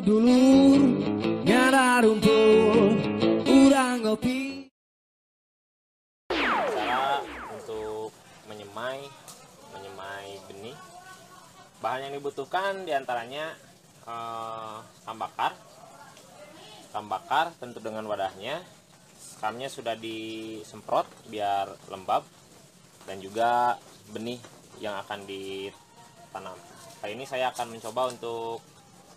dulur nyara rumput urang ngopi. Cara untuk menyemai benih, bahan yang dibutuhkan diantaranya sekam bakar tentu dengan wadahnya. Sekamnya sudah disemprot biar lembab, dan juga benih yang akan ditanam. Kali ini saya akan mencoba untuk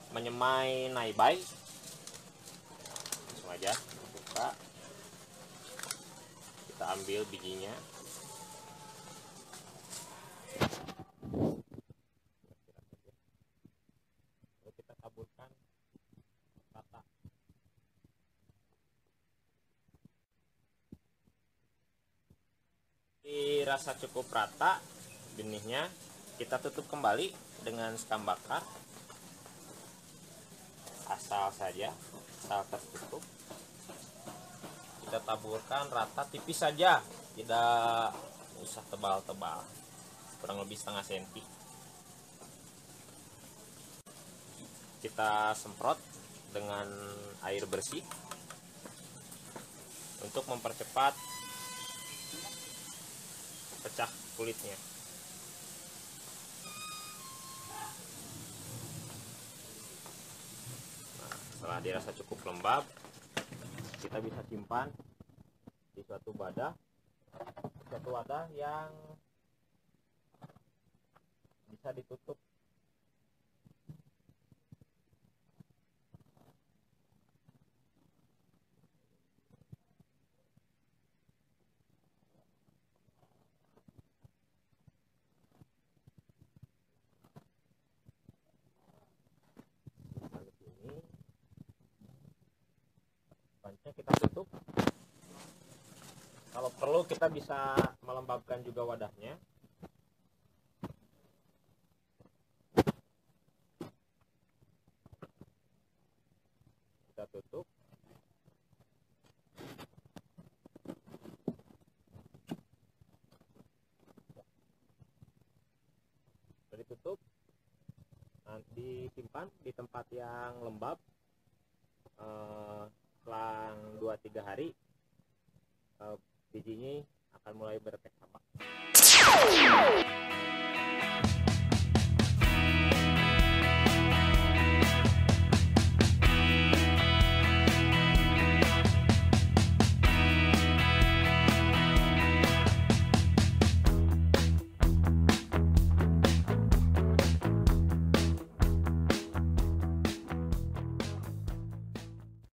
menyemai naibay. Langsung aja buka, kita ambil bijinya. Lalu kita taburkan rata. Dirasa cukup rata benihnya, kita tutup kembali dengan sekam bakar. Asal tertutup. Kita taburkan rata tipis saja, tidak usah tebal-tebal, kurang lebih setengah senti. Kita semprot dengan air bersih untuk mempercepat pecah kulitnya. Setelah dirasa cukup lembab, kita bisa simpan di suatu wadah yang bisa ditutup. Pancinya kita tutup. Kalau perlu kita bisa melembabkan juga wadahnya. Kita tutup. Sudah ditutup. Nanti disimpan di tempat yang lembab. Selang 2-3 hari bijinya akan mulai berefek apa.